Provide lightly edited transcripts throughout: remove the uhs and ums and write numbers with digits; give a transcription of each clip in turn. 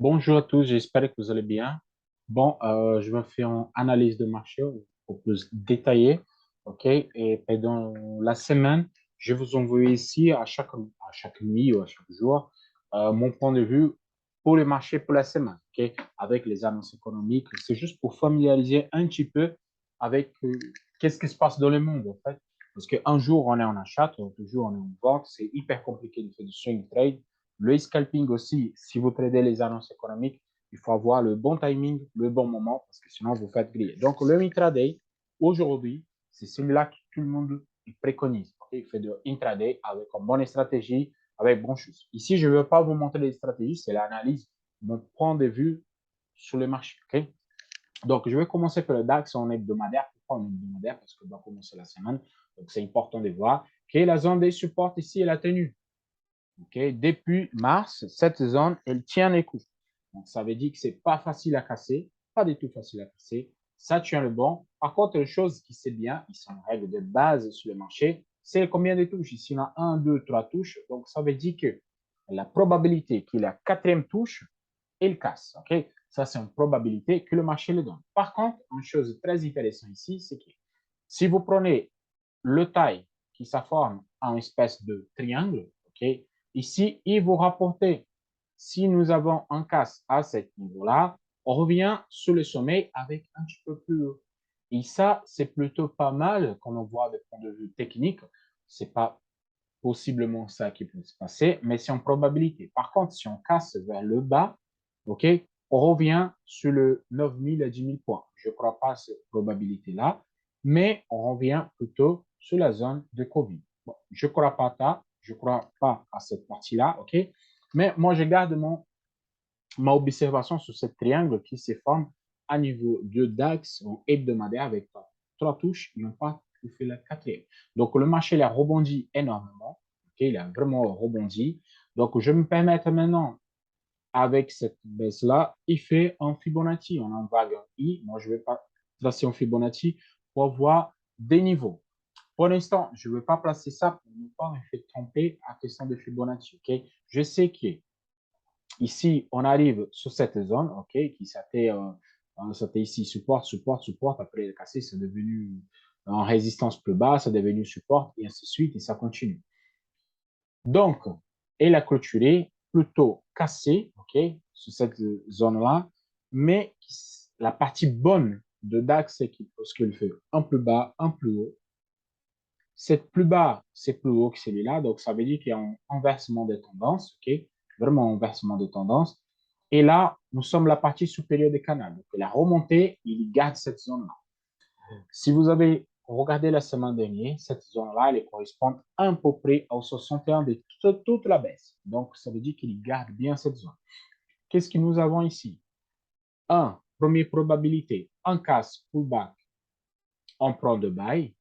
Bonjour à tous, j'espère que vous allez bien. Bon, je vais faire une analyse de marché pour plus détaillée, ok? Et pendant la semaine, je vais vous envoyer ici à chaque nuit ou à chaque jour mon point de vue pour les marchés pour la semaine, ok? Avec les annonces économiques. C'est juste pour familiariser un petit peu avec qu'est-ce qui se passe dans le monde, en fait. Parce qu'un jour, on est en achat, l'autre jour, on est en vente. C'est hyper compliqué de faire du swing trade. Le scalping aussi, si vous tradez les annonces économiques, il faut avoir le bon timing, le bon moment, parce que sinon vous faites griller. Donc, le intraday, aujourd'hui, c'est celui-là que tout le monde préconise. Okay? Il fait de intraday avec une bonne stratégie, avec bon chose. Ici, je ne veux pas vous montrer les stratégies, c'est l'analyse, mon point de vue sur le marché. Okay? Donc, je vais commencer par le DAX en hebdomadaire. Pourquoi en hebdomadaire? Parce que doit commencer la semaine. Donc, c'est important de voir que la zone des supports ici est la tenue. Okay? Depuis mars, cette zone, elle tient les coups. Donc, ça veut dire que ce n'est pas facile à casser, pas du tout facile à casser. Ça tient le bon. Par contre, une chose qui c'est bien, ils sont en règle de base sur le marché, c'est combien de touches. Ici, on a 1, 2, 3 touches. Donc, ça veut dire que la probabilité qu'il y ait la quatrième touche, il casse. Okay? Ça, c'est une probabilité que le marché le donne. Par contre, une chose très intéressante ici, c'est que si vous prenez le taille qui se forme en espèce de triangle, ok, ici, il vous rapporter, si nous avons un casse à ce niveau-là, on revient sur le sommet avec un petit peu plus haut. Et ça, c'est plutôt pas mal quand on voit de point de vue technique. C'est pas possiblement ça qui peut se passer, mais c'est en probabilité. Par contre, si on casse vers le bas, OK, on revient sur le 9000 à 10 000 points. Je ne crois pas à cette probabilité-là, mais on revient plutôt sur la zone de Covid. Bon, je ne crois pas à cette partie-là, OK, mais moi, je garde ma observation sur ce triangle qui se forme à niveau de DAX en hebdomadaire avec trois touches, ils n'ont pas fait la quatrième. Donc, le marché il a rebondi énormément. Okay, il a vraiment rebondi. Donc, je me permets maintenant, avec cette baisse-là, il fait un Fibonacci. On en vague un I. Moi, je ne vais pas tracer un Fibonacci pour voir des niveaux. Pour l'instant, je ne vais pas placer ça pour ne pas me faire tromper à question de Fibonacci. Okay? Je sais que ici, on arrive sur cette zone, OK, qui c'était ici support, support, support. Après le cassé, c'est devenu en résistance plus basse, c'est devenu support, et ainsi de suite, et ça continue. Donc, elle a clôturé plutôt cassé, OK, sur cette zone-là, mais la partie bonne de DAX, c'est qu'il fait un plus bas, un plus haut. C'est plus bas, c'est plus haut que celui-là, donc ça veut dire qu'il y a un inversement de tendance, OK? Vraiment un inversement de tendance. Et là, nous sommes la partie supérieure des canaux. Donc, la remontée, il garde cette zone-là. Si vous avez regardé la semaine dernière, cette zone-là, elle correspond à peu près au 61 de toute la baisse. Donc, ça veut dire qu'il garde bien cette zone. Qu'est-ce que nous avons ici? Un, première probabilité, un casse pullback, on prend de buy.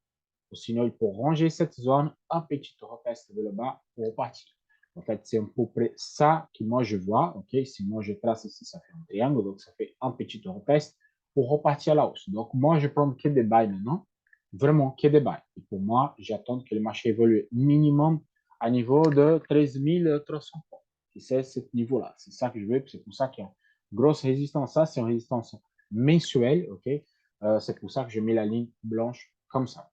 Sinon, il faut ranger cette zone, un petit retest vers le bas pour repartir. En fait, c'est à peu près ça que moi je vois. OK, si moi je trace ici, ça fait un triangle, donc ça fait un petit retest pour repartir à la hausse. Donc, moi, je prends que des buys maintenant, vraiment que des buys. Et pour moi, j'attends que le marché évolue minimum à niveau de 13 300 points. C'est ce niveau-là. C'est ça que je veux. C'est pour ça qu'il y a une grosse résistance. Ça, c'est une résistance mensuelle. OK, c'est pour ça que je mets la ligne blanche comme ça.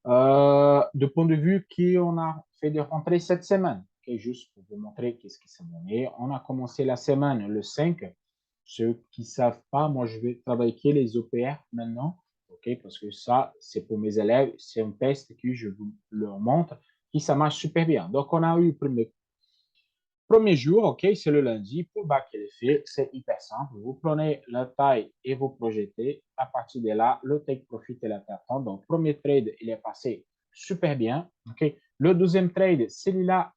De point de vue qu'on a fait de rentrée cette semaine. Okay, juste pour vous montrer qu'est-ce qui s'est donné. On a commencé la semaine le 5. Ceux qui ne savent pas, moi, je vais travailler les OPR maintenant. Okay, parce que ça, c'est pour mes élèves. C'est un test que je vous leur montre qui ça marche super bien. Donc, on a eu le premier jour, OK, c'est le lundi. Pour back et fait, c'est hyper simple. Vous prenez la taille et vous projetez. À partir de là, le take profit et la perte. Donc, premier trade, il est passé super bien. OK. Le deuxième trade, celui-là,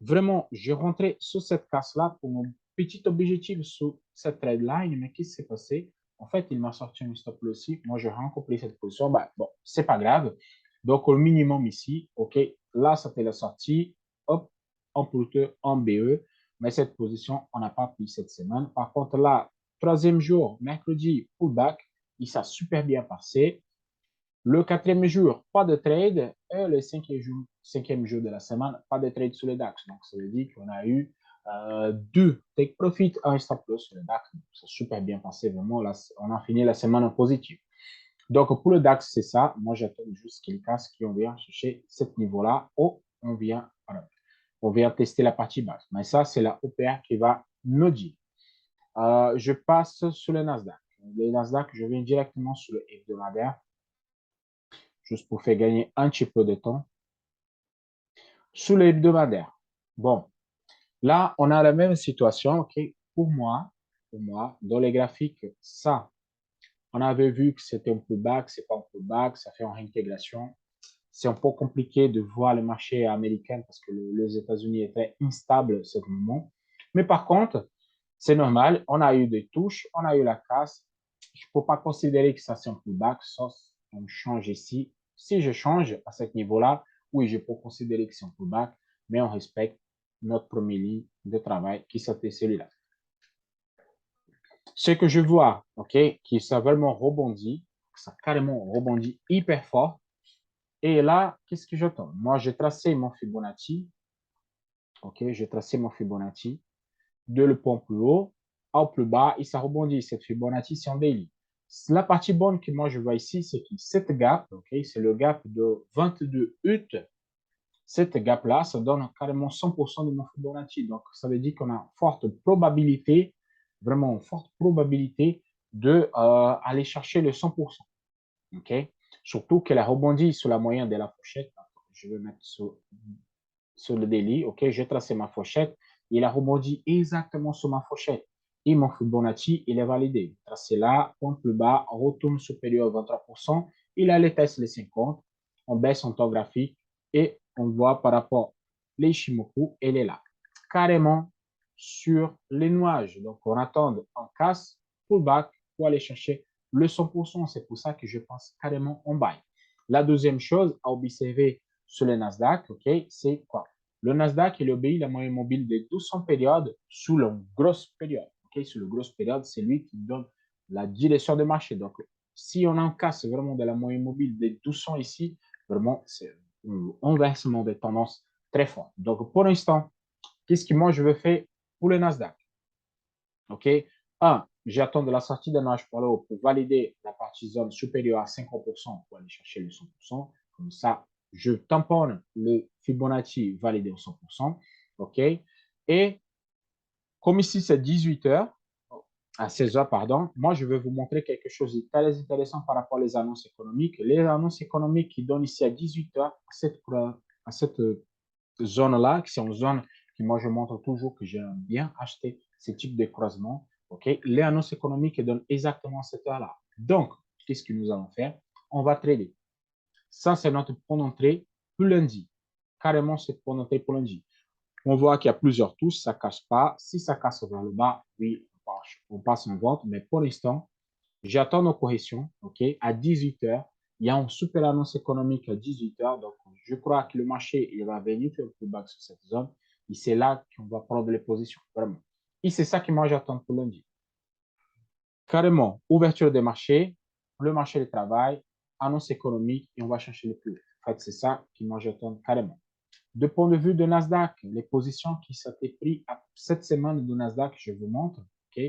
vraiment, j'ai rentré sur cette casse-là pour mon petit objectif sur cette trade line. Mais qu'est-ce qui s'est passé? En fait, il m'a sorti un stop loss aussi. Moi, j'ai rencontré cette position. Ben, bon, c'est pas grave. Donc, au minimum ici, OK, là, ça fait la sortie. Hop, en plutôt en BE. Mais cette position, on n'a pas pris cette semaine. Par contre, là, troisième jour, mercredi, pullback, il s'est super bien passé. Le quatrième jour, pas de trade. Et le cinquième jour de la semaine, pas de trade sur les DAX. Donc, ça veut dire qu'on a eu 2 take profit, 1 stop loss sur le DAX. C'est super bien passé, vraiment. Là, on a fini la semaine en positif. Donc, pour le DAX, c'est ça. Moi, j'attends juste qu'il casse, qu'on vient chercher ce niveau-là. Oh, voilà, on vient tester la partie basse. Mais ça, c'est la OPR qui va nous dire. Je passe sur le Nasdaq. Le Nasdaq, je viens directement sur le hebdomadaire, juste pour faire gagner un petit peu de temps. Sur le hebdomadaire, bon, là, on a la même situation. OK, pour moi, dans les graphiques, ça, on avait vu que c'était un peu bas, que c'est pas un peu bas, ça fait une réintégration. C'est un peu compliqué de voir le marché américain parce que les États-Unis étaient instables à ce moment. Mais par contre, c'est normal. On a eu des touches, on a eu la casse. Je ne peux pas considérer que ça c'est un peu bas, sauf on change ici. Si je change à ce niveau-là, oui, je peux considérer que c'est un peu bas, mais on respecte notre premier ligne de travail qui c'était celui-là. Ce que je vois, OK, qui ça vraiment rebondit, ça a carrément rebondi hyper fort. Et là, qu'est-ce que j'attends? Moi, j'ai tracé mon Fibonacci. OK, j'ai tracé mon Fibonacci de le point plus haut au plus bas et ça rebondit. Cette Fibonacci, c'est en daily. La partie bonne que moi je vois ici, c'est que cette gap, OK, c'est le gap de 22 août. Cette gap-là, ça donne carrément 100% de mon Fibonacci. Donc, ça veut dire qu'on a forte probabilité, vraiment forte probabilité de aller chercher le 100%. OK? Surtout qu'elle a rebondi sur la moyenne de la fourchette. Je vais mettre sur le daily. OK? J'ai tracé ma fourchette. Il a rebondi exactement sur ma fourchette. Et mon Fibonacci, il est validé. Tracé là, point plus bas, retourne supérieur à 23%. Il a les tests les 50. On baisse en temps graphique et on voit par rapport les Ishimoku, elle est là. Carrément sur les nuages. Donc, on attend en casse, pullback pour aller chercher le 100%. C'est pour ça que je pense carrément en buy. La deuxième chose à observer sur le Nasdaq, OK, c'est quoi? Le Nasdaq, il obéit la moyenne mobile des 200 périodes sous la grosse période. OK, sous la grosse période, c'est lui qui donne la direction du marché. Donc, si on en casse vraiment de la moyenne mobile des 200 ici, vraiment, c'est un inversement de tendance très fort. Donc, pour l'instant, qu'est-ce que moi je veux faire pour le Nasdaq? OK? Un, j'attends de la sortie d'un nuage pour l'eau pour valider la partie zone supérieure à 50% pour aller chercher le 100%. Comme ça, je tamponne le Fibonacci validé au 100%. OK? Et comme ici, c'est 18 heures, à 16 heures, pardon, moi, je vais vous montrer quelque chose de très intéressant par rapport aux annonces économiques. Les annonces économiques qui donnent ici à 18 heures à cette zone-là, qui sont une zone que moi, je montre toujours que j'aime bien acheter ce type de croisement. OK? Les annonces économiques donnent exactement cette heure-là. Donc, qu'est-ce que nous allons faire? On va trader. Ça, c'est notre point d'entrée pour lundi. Carrément, c'est point d'entrée pour lundi. On voit qu'il y a plusieurs touches, ça ne casse pas. Si ça casse vers le bas, oui, on passe en vente. Mais pour l'instant, j'attends nos corrections. OK? À 18 heures, il y a une super annonce économique à 18 heures. Donc, je crois que le marché il va venir faire le pullback sur cette zone. Et c'est là qu'on va prendre les positions, vraiment. Et c'est ça que moi j'attends pour lundi. Carrément, ouverture des marchés, le marché du travail, annonce économique et on va chercher le plus. En fait, c'est ça que moi j'attends carrément. De point de vue de Nasdaq, les positions qui s'étaient prises cette semaine de Nasdaq, je vous montre, OK,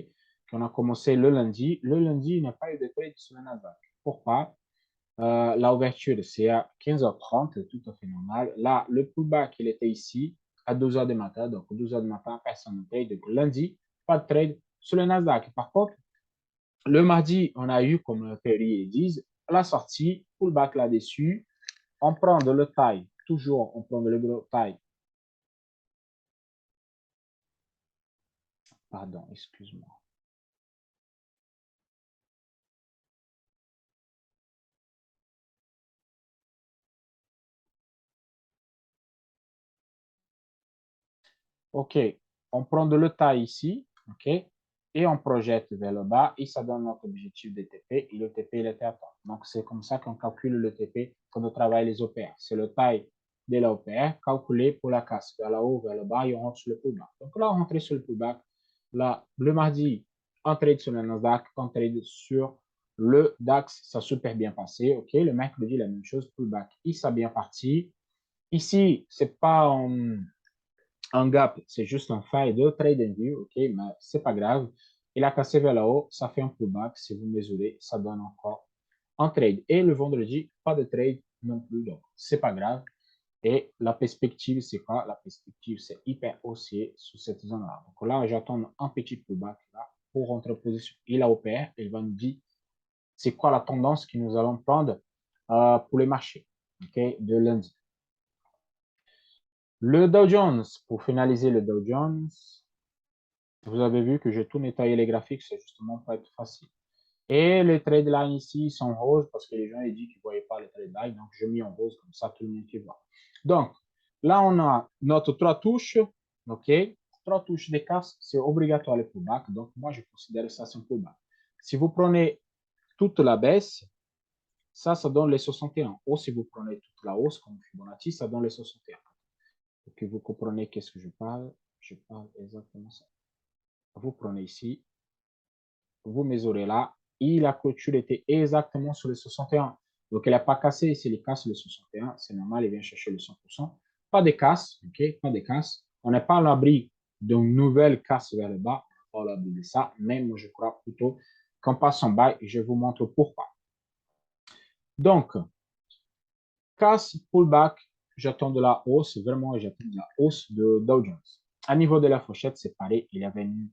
qu'on a commencé le lundi. Le lundi, il n'y a pas eu de trade sur le Nasdaq. Pourquoi? La ouverture, c'est à 15h30, tout à fait normal. Là, le pullback, il était ici à 2h du matin. Donc, 2h du matin, personne ne trade. Donc, lundi, pas de trade sur le Nasdaq. Par contre, le mardi, on a eu, comme le Perrier disent, la sortie, pullback là-dessus. On prend de le taille, toujours, on prend de le taille. Pardon, excuse-moi. OK, on prend de le taille ici, OK, et on projette vers le bas et ça donne notre objectif de TP et le TP il était à temps. Donc, c'est comme ça qu'on calcule le TP quand on travaille les OPR. C'est le taille de l'OPR calculé pour la casse vers le haut, vers le bas et on rentre sur le pullback. Donc là, on rentre sur le pullback. Là, le mardi, on trade sur le Nasdaq, on trade sur le DAX, ça a super bien passé. OK, le mercredi, la même chose, pullback. Et ça a bien parti. Ici, c'est pas Un gap, c'est juste un faille de trading view, ok, mais c'est pas grave. Il a cassé vers le haut, ça fait un pullback. Si vous mesurez, ça donne encore un trade. Et le vendredi, pas de trade non plus, donc c'est pas grave. Et la perspective, c'est quoi? La perspective, c'est hyper haussier sur cette zone-là. Donc là, j'attends un petit pullback là pour rentrer en position. Il a opéré, il va nous dire c'est quoi la tendance que nous allons prendre pour les marchés, ok, de lundi. Le Dow Jones, pour finaliser le Dow Jones, vous avez vu que j'ai tout nettoyé les graphiques, c'est justement pas être facile. Et les trade lines ici sont roses parce que les gens ils disent qu'ils ne voyaient pas les trade lines, donc je mets en rose comme ça tout le monde qui voit. Donc là, on a notre trois touches, ok? Trois touches des casques, c'est obligatoire le pullback, donc moi je considère ça c'est un pullback. Si vous prenez toute la baisse, ça donne les 61. Ou si vous prenez toute la hausse comme Fibonacci, ça donne les 61. Pour que vous compreniez qu'est-ce que je parle exactement ça. Vous prenez ici, vous mesurez là, et la clôture était exactement sur le 61. Donc, elle n'a pas cassé. Ici, il casse le 61, c'est normal, il vient chercher le 100%. Pas de casse, ok? Pas de casse. On n'est pas à l'abri d'une nouvelle casse vers le bas. On n'est pas à l'abri de ça, mais moi, je crois plutôt qu'on passe en bas et je vous montre pourquoi. Donc, casse, pullback, j'attends de la hausse, vraiment, j'attends de la hausse de Dow Jones. À niveau de la fourchette, c'est pareil, il est venu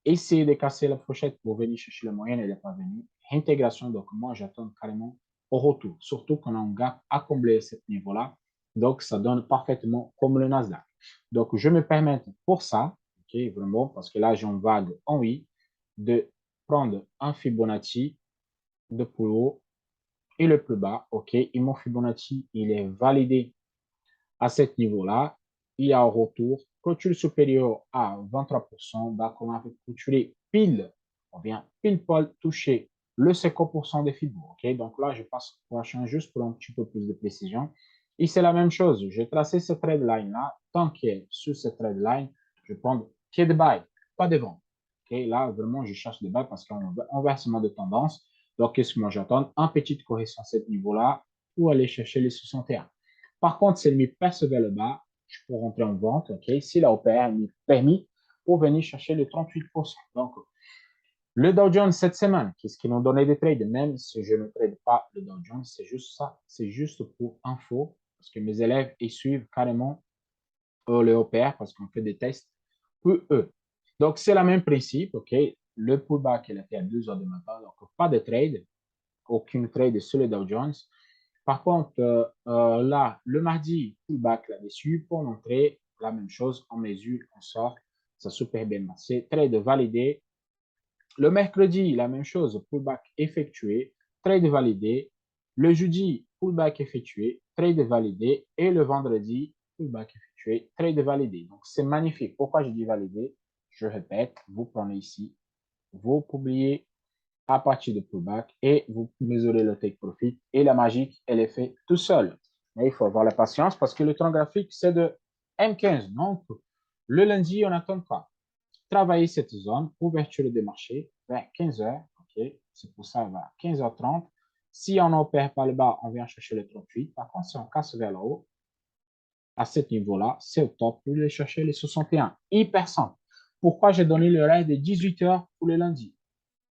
essayer de casser la fourchette pour venir chercher la moyenne, elle n'est pas venue. Intégration, donc moi, j'attends carrément au retour, surtout qu'on a un gap à combler à ce niveau-là. Donc, ça donne parfaitement comme le Nasdaq. Donc, je me permets pour ça, ok, vraiment, parce que là, j'ai une vague en oui, de prendre un Fibonacci de plus haut et le plus bas, ok, et mon Fibonacci, il est validé à ce niveau-là. Il y a un retour, clôture supérieure à 23%, donc on a clôturé pile, on vient pile poil toucher le 50% des fibres, ok, donc là, je passe prochain juste pour un petit peu plus de précision. Et c'est la même chose, j'ai tracé ce trade line-là, tant qu'il est sur ce trade line, je prends pied de buy, pas de vente. Okay, là, vraiment, je cherche des buy parce qu'on veut inversement de tendance. Donc, qu'est-ce que moi j'attends? Un petit correction à ce niveau-là pour aller chercher les 61. Par contre, si elle me passe vers le bas, je peux rentrer en vente. Okay? Si la OPR m'est permis pour venir chercher le 38%. Donc, le Dow Jones cette semaine, qu'est-ce qu'ils nous donné des trades? Même si je ne trade pas le Dow Jones, c'est juste ça. C'est juste pour info, parce que mes élèves, ils suivent carrément le OPR parce qu'on fait des tests pour eux. Donc, c'est le même principe. OK? Le pullback, il a fait à 2 heures du matin. Donc, pas de trade. Aucune trade sur le Dow Jones. Par contre, là, le mardi, pullback là-dessus, pour montrer la même chose, on mesure, on sort, ça super bien marché, trade validé. Le mercredi, la même chose, pullback effectué, trade validé. Le jeudi, pullback effectué, trade validé. Et le vendredi, pullback effectué, trade validé. Donc, c'est magnifique. Pourquoi je dis validé? Je répète, vous prenez ici, vous publiez à partir de pullback et vous mesurez le take profit et la magique, elle est faite tout seul. Mais il faut avoir la patience parce que le temps graphique, c'est de M15. Donc, le lundi, on attend quoi? Travailler cette zone, ouverture des marchés vers 15 heures. OK? C'est pour ça, vers 15h30. Si on n'opère pas le bas, on vient chercher le 38. Par contre, si on casse vers le haut, à ce niveau-là, c'est au top pour aller chercher les 61. Hyper simple. Pourquoi j'ai donné le reste de 18 heures pour le lundi?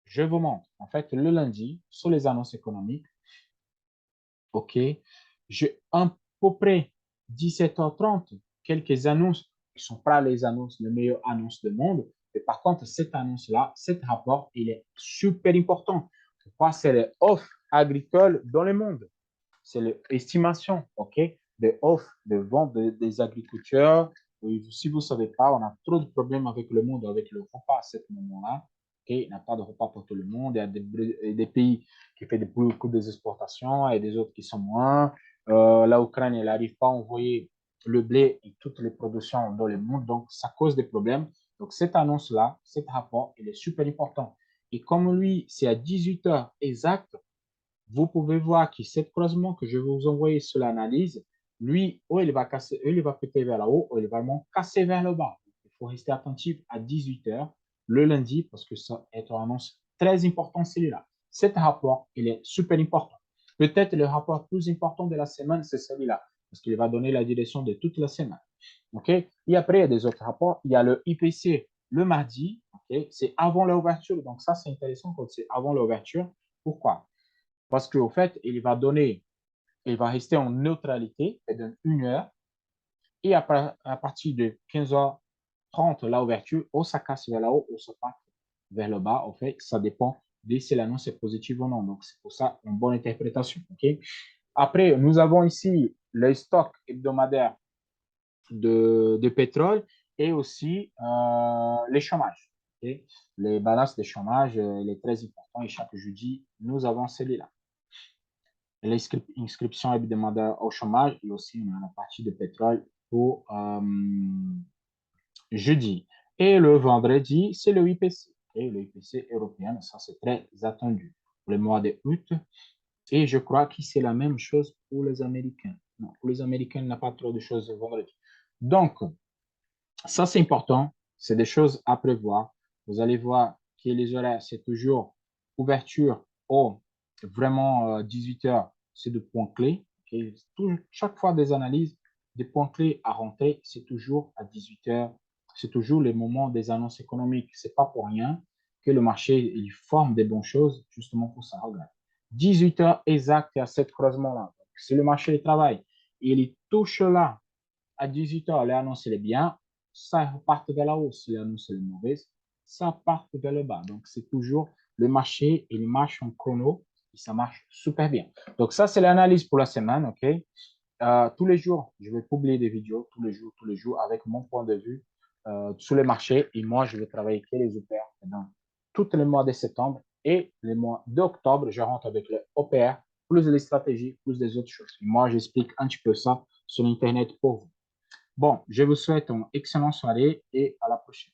Je vous montre. En fait, le lundi, sur les annonces économiques, OK, j'ai à peu près 17h30 quelques annonces qui sont pas les annonces, les meilleures annonces du monde. Mais par contre, cette annonce-là, cet rapport, il est super important. Pourquoi? C'est les offres agricoles dans le monde. C'est l'estimation, OK, des offres de vente des agriculteurs. Et si vous ne savez pas, on a trop de problèmes avec le monde, avec le repas à ce moment-là. Okay? Il n'y a pas de repas pour tout le monde. Il y a des pays qui font beaucoup des exportations et des autres qui sont moins. L'Ukraine, elle n'arrive pas à envoyer le blé et toutes les productions dans le monde. Donc, ça cause des problèmes. Donc, cette annonce-là, cet rapport, il est super important. Et comme lui, c'est à 18 heures exact, vous pouvez voir que ce croisement que je vais vous envoyer sur l'analyse, lui, ou il va casser, il va péter vers le haut, ou il va vraiment casser vers le bas. Il faut rester attentif à 18 heures le lundi parce que ça est une annonce très importante celui-là. Cet rapport, il est super important. Peut-être le rapport plus important de la semaine, c'est celui-là parce qu'il va donner la direction de toute la semaine. OK? Et après, il y a des autres rapports. Il y a le IPC le mardi. OK? C'est avant l'ouverture. Donc, ça, c'est intéressant quand c'est avant l'ouverture. Pourquoi? Parce qu'au fait, il va rester en neutralité pendant 1 heure. Et à partir de 15h30, l'ouverture, ou ça casse vers là-haut, ou ça part vers le bas. En fait, ça dépend de si l'annonce est positive ou non. Donc, c'est pour ça une bonne interprétation. OK? Après, nous avons ici les stocks hebdomadaires de pétrole et aussi les chômages. Okay? Les balances de chômage, il est très important et chaque jeudi, nous avons celui-là. L'inscription hebdomadaire au chômage et aussi on a la partie de pétrole pour jeudi. Et le vendredi, c'est le IPC. Okay? Le IPC européen, ça c'est très attendu pour le mois d'août. Et je crois que c'est la même chose pour les Américains. Non, pour les Américains, il n'y a pas trop de choses le vendredi. Donc, ça, c'est important. C'est des choses à prévoir. Vous allez voir que les horaires, c'est toujours ouverture au vraiment 18 heures, c'est de points clés. Okay? Chaque fois des analyses, des points clés à rentrer, c'est toujours à 18 heures. C'est toujours les moments des annonces économiques. C'est pas pour rien que le marché il forme des bonnes choses justement pour ça. Regarde. 18 heures exact à cette croisement-là. Si le marché du travail, il touche là à 18 heures, l'annonce est bien, ça part vers la hausse. Si l'annonce est mauvaise, ça part vers le bas. Donc, c'est toujours le marché, il marche en chrono et ça marche super bien. Donc, ça, c'est l'analyse pour la semaine. OK? Tous les jours, je vais publier des vidéos, tous les jours, avec mon point de vue sur les marchés. Et moi, je vais travailler que les OPR dans tous les mois de septembre et les mois d'octobre. Je rentre avec les OPR, plus des stratégies, plus des autres choses. Et moi, j'explique un petit peu ça sur Internet pour vous. Bon, je vous souhaite une excellente soirée et à la prochaine.